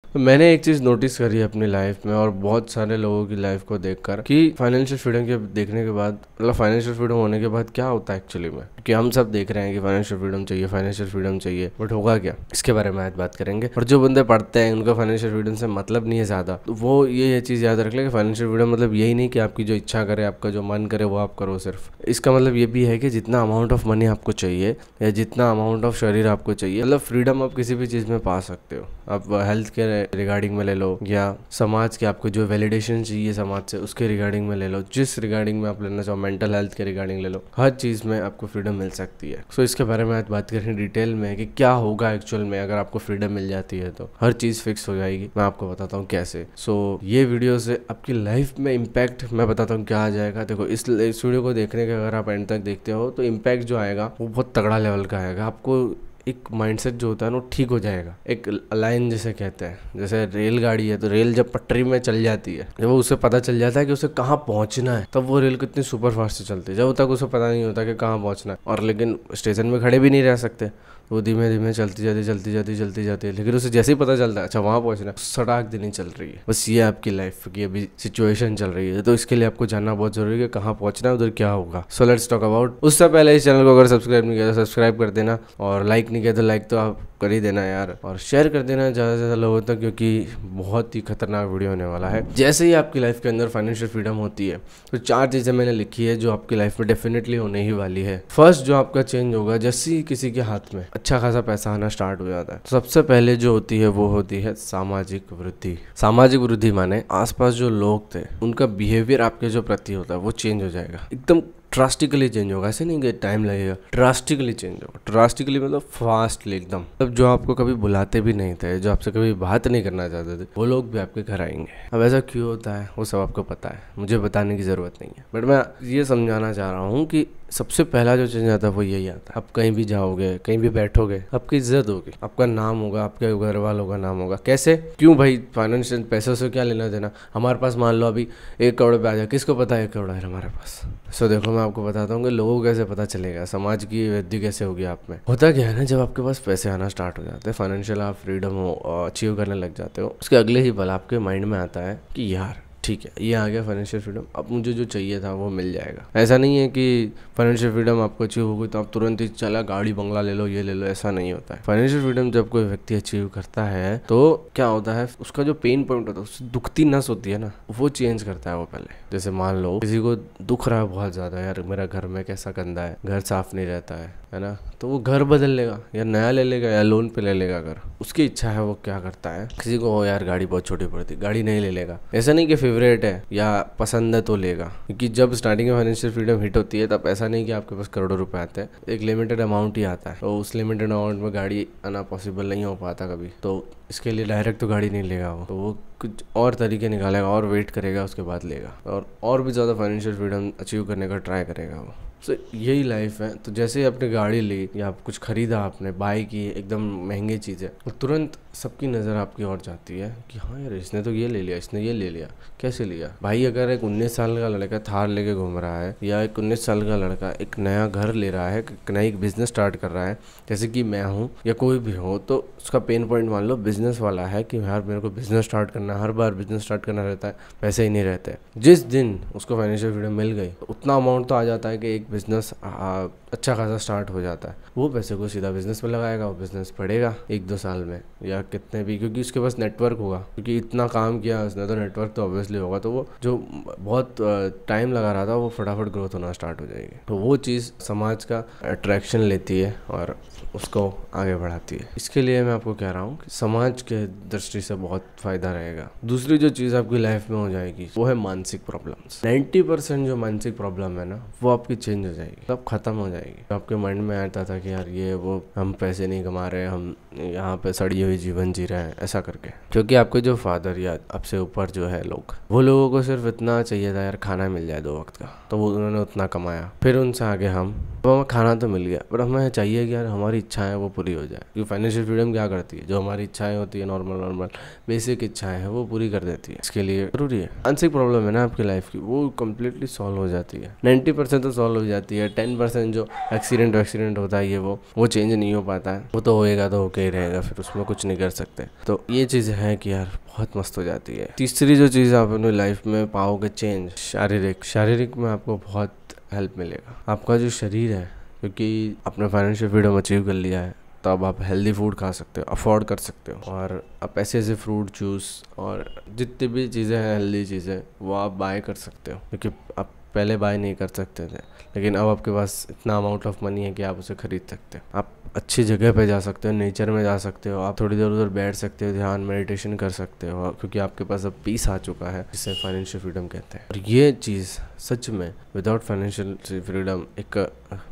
तो मैंने एक चीज़ नोटिस करी है अपनी लाइफ में और बहुत सारे लोगों की लाइफ को देखकर कि फाइनेंशियल फ्रीडम के देखने के बाद मतलब फाइनेंशियल फ्रीडम होने के बाद क्या होता है एक्चुअली में, कि हम सब देख रहे हैं कि फाइनेंशियल फ्रीडम चाहिए, बट होगा क्या, इसके बारे में आज बात करेंगे। और जो बंदे पढ़ते हैं उनका फाइनेंशियल फ्रीडम से मतलब नहीं है ज़्यादा, तो वो ये चीज़ याद रख ले कि फाइनेंशियल फ्रीडम मतलब यही नहीं कि आपकी जो इच्छा करे, आपका जो मन करे वो आप करो सिर्फ। इसका मतलब ये भी है कि जितना अमाउंट ऑफ मनी आपको चाहिए या जितना अमाउंट ऑफ शरीर आपको चाहिए, मतलब फ्रीडम आप किसी भी चीज़ में पा सकते हो। आप हेल्थ के रिगार्डिंग में ले लो या समाज के आपको जो वैलिडेशन चाहिए समाज से उसके रिगार्डिंग में ले लो, जिस रिगार्डिंग में आप लेना चाहो, मेंटल हेल्थ के रिगार्डिंग ले लो, हर चीज़ में आपको फ्रीडम मिल सकती है। सो इसके बारे में आज बात करें डिटेल में कि क्या होगा एक्चुअल में अगर आपको फ्रीडम मिल जाती है। तो हर चीज़ फिक्स हो जाएगी, मैं आपको बताता हूँ कैसे। सो ये वीडियो से आपकी लाइफ में इम्पैक्ट मैं बताता हूँ क्या आ जाएगा। देखो इस वीडियो को देखने के अगर आप एंड तक देखते हो तो इम्पैक्ट जो आएगा वो बहुत तगड़ा लेवल का आएगा। आपको एक माइंडसेट जो होता है ना ठीक हो जाएगा। एक लाइन जिसे कहते हैं, जैसे रेलगाड़ी है तो रेल जब पटरी में चल जाती है, जब उसे पता चल जाता है कि उसे कहाँ पहुँचना है, तब वो रेल कितनी सुपर फास्ट से चलती है। जब तक उसे पता नहीं होता कि कहाँ पहुँचना है, और लेकिन स्टेशन में खड़े भी नहीं रह सकते, वो धीमे धीमे चलती जाती है। लेकिन उसे जैसे ही पता चलता है अच्छा वहाँ पहुँचना, सड़क देनी चल रही है। बस ये आपकी लाइफ की अभी सिचुएशन चल रही है। तो इसके लिए आपको जानना बहुत जरूरी है कि कहाँ पहुँचना है, उधर क्या होगा। So let's talk about. उससे पहले इस चैनल को अगर सब्सक्राइब नहीं किया तो सब्सक्राइब कर देना, और लाइक नहीं किया तो लाइक तो आप कर ही देना यार, और शेयर कर देना ज़्यादा से ज़्यादा लोगों तक, क्योंकि बहुत ही खतरनाक वीडियो होने वाला है। जैसे ही आपकी लाइफ के अंदर फाइनेंशियल फ्रीडम होती है तो 4 चीज़ें मैंने लिखी है जो आपकी लाइफ में डेफिनेटली होने ही वाली है। फर्स्ट जो आपका चेंज होगा, जैसे ही किसी के हाथ में अच्छा खासा पैसा आना स्टार्ट हो जाता है, तो सबसे पहले जो होती है वो होती है सामाजिक वृद्धि। सामाजिक वृद्धि माने आसपास जो लोग थे उनका बिहेवियर आपके जो प्रति होता है वो चेंज हो जाएगा, एकदम ड्रास्टिकली चेंज होगा। ऐसे नहीं कि टाइम लगेगा, ड्रास्टिकली चेंज होगा। ड्रास्टिकली मतलब फास्टली एकदम। मतलब जो आपको कभी बुलाते भी नहीं थे, जो आपसे कभी बात नहीं करना चाहते थे, वो लोग भी आपके घर आएंगे। अब ऐसा क्यों होता है वो सब आपको पता है, मुझे बताने की ज़रूरत नहीं है, बट मैं ये समझाना चाह रहा हूँ कि सबसे पहला जो चेंज आता है वो यही आता है। आप कहीं भी जाओगे, कहीं भी बैठोगे, आपकी इज्जत होगी, आपका नाम होगा, आपके घर वालों का नाम होगा। कैसे? क्यों भाई? फाइनेंशियल पैसों से क्या लेना देना। हमारे पास मान लो अभी 1 करोड़ पे आ जाए, किसको पता है 1 करोड़ है हमारे पास। सो देखो मैं आपको बताता हूँ कि लोगों को कैसे पता चलेगा, समाज की वृद्धि कैसे होगी आप में। होता क्या है ना, जब आपके पास पैसे आना स्टार्ट हो जाते हैं, फाइनेंशियल आप फ्रीडम अचीव करने लग जाते हो, उसके अगले ही पल आपके माइंड में आता है कि यार ठीक है ये आ गया फाइनेंशियल फ्रीडम, अब मुझे जो चाहिए था वो मिल जाएगा। ऐसा नहीं है कि फाइनेंशियल फ्रीडम आपको अचीव हो गई तो आप तुरंत ही चला गाड़ी बंगला ले लो, ये ले लो, ऐसा नहीं होता है। फाइनेंशियल फ्रीडम जब कोई व्यक्ति अचीव करता है तो क्या होता है, उसका जो पेन पॉइंट होता है, उससे दुखती नस होती है ना, वो चेंज करता है वो पहले। जैसे मान लो किसी को दुख रहा है बहुत ज़्यादा, यार मेरा घर में कैसा गंदा है, घर साफ नहीं रहता है ना, तो वो घर बदल लेगा या नया ले लेगा या लोन पे ले लेगा घर। उसकी इच्छा है वो क्या करता है, किसी को हो यार गाड़ी बहुत छोटी पड़ती, गाड़ी नहीं ले लेगा। ऐसा नहीं कि फेवरेट है या पसंद है तो लेगा, क्योंकि जब स्टार्टिंग में फाइनेंशियल फ्रीडम हिट होती है तब ऐसा नहीं कि आपके पास करोड़ों रुपए आते हैं, एक लिमिटेड अमाउंट ही आता है। तो उस लिमिटेड अमाउंट में गाड़ी आना पॉसिबल नहीं हो पाता कभी, तो इसके लिए डायरेक्ट तो गाड़ी नहीं लेगा वो, तो वो कुछ और तरीके निकालेगा और वेट करेगा, उसके बाद लेगा और भी ज़्यादा फाइनेंशियल फ्रीडम अचीव करने का ट्राई करेगा वो। सो यही लाइफ है। तो जैसे ही आपने गाड़ी ली या कुछ खरीदा, आपने बाय की एकदम महंगी चीज़ है, तो तुरंत सबकी नज़र आपकी ओर जाती है कि हाँ यार इसने तो ये ले लिया, इसने ये ले लिया, कैसे लिया भाई। अगर एक 19 साल का लड़का थार लेके घूम रहा है, या एक 19 साल का लड़का एक नया घर ले रहा है, एक नई बिजनेस स्टार्ट कर रहा है, जैसे कि मैं हूँ या कोई भी हो, तो उसका पेन पॉइंट मान लो बिजनेस वाला है कि यार मेरे को बिजनेस स्टार्ट करना है, हर बार बिजनेस स्टार्ट करना रहता है, पैसे ही नहीं रहते। जिस दिन उसको फाइनेंशियल फ्रीडम मिल गई तो उतना अमाउंट तो आ जाता है कि एक बिजनेस अच्छा खासा स्टार्ट हो जाता है। वो पैसे को सीधा बिजनेस में लगाएगा, वो बिजनेस बढ़ेगा 1-2 साल में या कितने भी, क्योंकि उसके पास नेटवर्क होगा, क्योंकि इतना काम किया उसने तो नेटवर्क तो ऑब्वियसली होगा। तो वो जो बहुत टाइम लगा रहा था वो फटाफट ग्रोथ होना स्टार्ट हो जाएगी। तो वो चीज़ समाज का अट्रैक्शन लेती है और उसको आगे बढ़ाती है। इसके लिए मैं आपको कह रहा हूँ कि समाज के दृष्टि से बहुत फ़ायदा रहेगा। दूसरी जो चीज़ आपकी लाइफ में हो जाएगी वो है मानसिक प्रॉब्लम्स। 90% जो मानसिक प्रॉब्लम है ना वो आपकी चेंज हो जाएगी, सब खत्म हो जाएगी। तो आपके माइंड में आता था कि यार ये वो हम पैसे नहीं कमा रहे, हम यहाँ पे सड़ी हुई जीवन जी रहे हैं, ऐसा करके। क्योंकि आपके जो फादर या आपसे ऊपर जो है लोग, वो लोगों को सिर्फ इतना चाहिए था यार खाना मिल जाए 2 वक्त का, तो वो उन्होंने उतना कमाया। फिर उनसे आगे हम, तो हमें खाना तो मिल गया, पर हमें चाहिए कि यार हमारी इच्छाएं वो पूरी हो जाए। क्योंकि फाइनेंशियल फ्रीडम क्या करती है, जो हमारी इच्छाएं होती है नॉर्मल बेसिक इच्छाएं हैं वो पूरी कर देती है। इसके लिए जरूरी है। मानसिक प्रॉब्लम है ना आपकी लाइफ की, वो कम्प्लीटली सॉल्व हो जाती है। 90% तो सॉल्व हो जाती है। 10% जो एक्सीडेंट होता है ये वो चेंज नहीं हो पाता है, वो तो होएगा तो होके ही रहेगा, फिर उसमें कुछ नहीं कर सकते। तो ये चीज़ें हैं कि यार बहुत मस्त हो जाती है। तीसरी जो चीज़ आप अपनी लाइफ में पाओगे चेंज, शारीरिक में आपको बहुत हेल्प मिलेगा। आपका जो शरीर है, क्योंकि आपने फाइनेंशियल फ्रीडम अचीव कर लिया है, तो अब आप हेल्दी फूड खा सकते हो, अफोर्ड कर सकते हो, और आप ऐसे ऐसे फ्रूट जूस और जितनी भी चीज़ें हैं हेल्दी चीज़ें वो आप बाय कर सकते हो, क्योंकि आप पहले बाय नहीं कर सकते थे, लेकिन अब आपके पास इतना अमाउंट ऑफ मनी है कि आप उसे खरीद सकते हो। आप अच्छी जगह पे जा सकते हो, नेचर में जा सकते हो, आप थोड़ी देर उधर बैठ सकते हो, ध्यान मेडिटेशन कर सकते हो, क्योंकि आपके पास अब पीस आ चुका है, जिसे फाइनेंशियल फ्रीडम कहते हैं। और ये चीज़ सच में विदाउट फाइनेंशियल फ्रीडम एक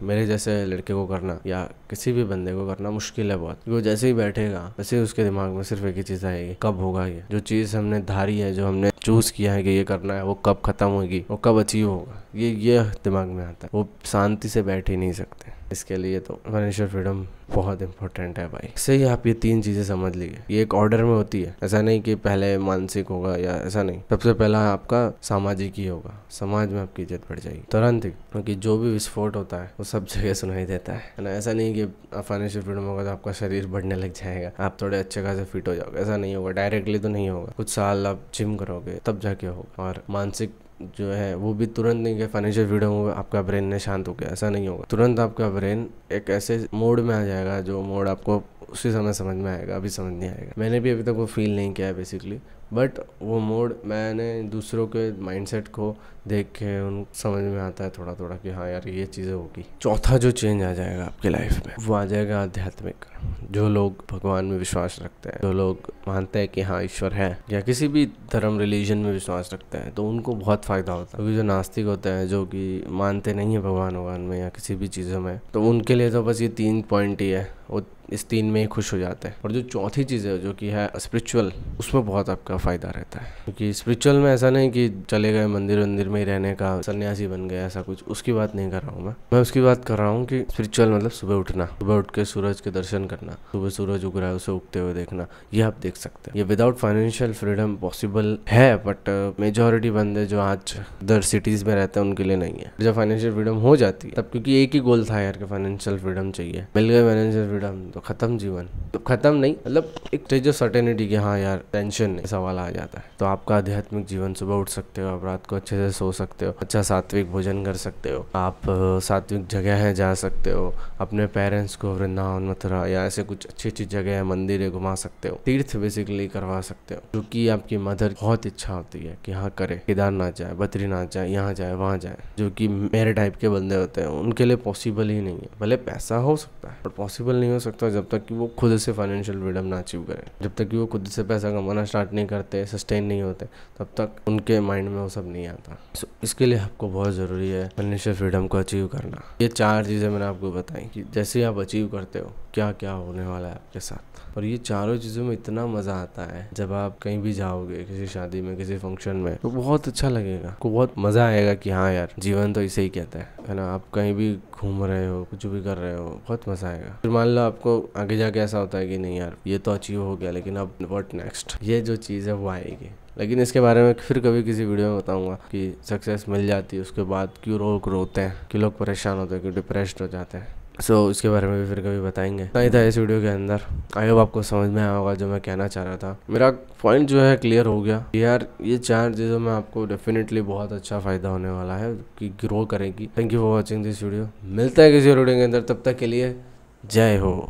मेरे जैसे लड़के को करना या किसी भी बंदे को करना मुश्किल है बहुत। वो जैसे ही बैठेगा वैसे ही उसके दिमाग में सिर्फ एक ही चीज़ आएगी, कब होगा ये जो चीज़ हमने धारी है, जो हमने चूज़ किया है कि ये करना है, वो कब खत्म होगी, वो कब अचीव होगा, ये दिमाग में आता है। वो शांति से बैठ ही नहीं सकते। इसके लिए तो फाइनेंशियल फ्रीडम बहुत इंपॉर्टेंट है भाई। सही, आप ये 3 चीज़ें समझ लीजिए। ये एक ऑर्डर में होती है, ऐसा नहीं कि पहले मानसिक होगा या ऐसा नहीं। सबसे पहला आपका सामाजिक ही होगा, समाज में आपकी इज्जत बढ़ जाएगी तुरंत ही, क्योंकि जो भी विस्फोट होता है वो सब जगह सुनाई देता है ना। ऐसा नहीं कि फाइनेंशियल फ्रीडम होगा तो आपका शरीर बढ़ने लग जाएगा, आप थोड़े अच्छे खासे फिट हो जाओगे, ऐसा नहीं होगा। डायरेक्टली तो नहीं होगा, कुछ साल आप जिम करोगे तब जाके होगा। और मानसिक जो है वो भी तुरंत नहीं कि फाइनेंशियल फ्रीडम होगा आपका ब्रेन ने शांत हो गया, ऐसा नहीं होगा। तुरंत आपका ब्रेन एक ऐसे मोड में आ जाएगा जो मोड आपको उसी समय समझ में आएगा, अभी समझ नहीं आएगा। मैंने भी अभी तक वो फील नहीं किया है बेसिकली, बट वो मोड मैंने दूसरों के माइंडसेट को देख के उन समझ में आता है थोड़ा थोड़ा कि हाँ यार ये चीज़ें होगी। चौथा जो चेंज आ जाएगा आपकी लाइफ में वो आ जाएगा आध्यात्मिक। जो लोग भगवान में विश्वास रखते हैं, जो लोग मानते हैं कि हाँ ईश्वर है, या किसी भी धर्म रिलीजन में विश्वास रखते हैं, तो उनको बहुत फ़ायदा होता है। क्योंकि जो नास्तिक होते हैं, जो कि मानते नहीं है भगवान में या किसी भी चीज़ों में, तो उनके लिए तो बस ये 3 पॉइंट ही है, वो इस 3 में ही खुश हो जाते हैं। और जो चौथी चीज़ है जो कि है स्पिरिचुअल, उसमें बहुत आपका फ़ायदा रहता है। क्योंकि स्पिरिचुअल में ऐसा नहीं कि चले गए मंदिर में ही रहने का, सन्यासी बन गया, ऐसा कुछ, उसकी बात नहीं कर रहा हूँ मैं उसकी बात कर रहा हूँ कि स्पिरिचुअल मतलब सुबह उठना, सुबह उठ के सूरज के दर्शन करना, सुबह सूरज उग रहा है उसे उगते हुए देखना, ये आप देख सकते हैं। ये विदाउट फाइनेंशियल फ्रीडम पॉसिबल है, बट मेजॉरिटी बंदे जो आज अदर सिटीज़ में रहते हैं उनके लिए नहीं है। जब फाइनेंशियल फ्रीडम हो जाती है तब, क्योंकि एक ही गोल था यार कि फाइनेंशियल फ्रीडम चाहिए, मिल गए फाइनेंशियल फ्रीडम तो खत्म जीवन, तो खत्म नहीं, मतलब एक स्टेज ऑफ सर्टेनिटी कि हाँ यार टेंशन नहीं, सवाल आ जाता है। तो आपका आध्यात्मिक जीवन, सुबह उठ सकते हो, आप रात को अच्छे से सो सकते हो, अच्छा सात्विक भोजन कर सकते हो, आप सात्विक जगह है जा सकते हो, अपने पेरेंट्स को वृंदावन मथुरा या ऐसे कुछ अच्छी अच्छी जगह है, मंदिर है, घुमा सकते हो, तीर्थ बेसिकली करवा सकते हो, जो कि आपकी मदर बहुत इच्छा होती है कि हाँ करे, केदारनाथ जाए, बद्रीनाथ जाए, यहाँ जाए, वहाँ जाए, जो कि मेरे टाइप के बंदे होते हैं उनके लिए पॉसिबल ही नहीं है। भले पैसा हो सकता है पर पॉसिबल नहीं हो सकता जब तक कि वो खुद से फाइनेंशियल फ्रीडम ना अचीव करें। जब तक कि वो खुद से पैसा कमाना स्टार्ट नहीं करते, सस्टेन नहीं होते, तब तक उनके माइंड में वो सब नहीं आता। सो इसके लिए आपको बहुत ज़रूरी है फाइनेंशियल फ्रीडम को अचीव करना। ये 4 चीज़ें मैंने आपको बताई कि जैसे ही आप अचीव करते हो क्या क्या होने वाला है आपके साथ। और ये चारों चीज़ों में इतना मज़ा आता है, जब आप कहीं भी जाओगे, किसी शादी में, किसी फंक्शन में, तो बहुत अच्छा लगेगा, आपको बहुत मज़ा आएगा कि हाँ यार जीवन तो इसे ही कहता है ना। आप कहीं भी घूम रहे हो, कुछ भी कर रहे हो, बहुत मज़ा आएगा। फिर मान लो आपको आगे जाके ऐसा होता है कि नहीं यार ये तो अचीव हो गया, लेकिन अब व्हाट नेक्स्ट, ये जो चीज़ है वो आएगी। लेकिन इसके बारे में फिर कभी किसी वीडियो में बताऊंगा कि सक्सेस मिल जाती है उसके बाद क्यों लोग रोते हैं, क्यों लोग परेशान होते हैं, क्यों डिप्रेस्ड हो जाते हैं। इसके बारे में भी फिर कभी बताएंगे। नहीं था इस वीडियो के अंदर, आई होप आपको समझ में आया होगा जो मैं कहना चाह रहा था। मेरा पॉइंट जो है क्लियर हो गया यार। ये 4 चीज़ों में आपको डेफिनेटली बहुत अच्छा फ़ायदा होने वाला है कि ग्रो करेगी। Thank you for watching this video. मिलता है किसी वीडियो के अंदर, तब तक के लिए जय हो।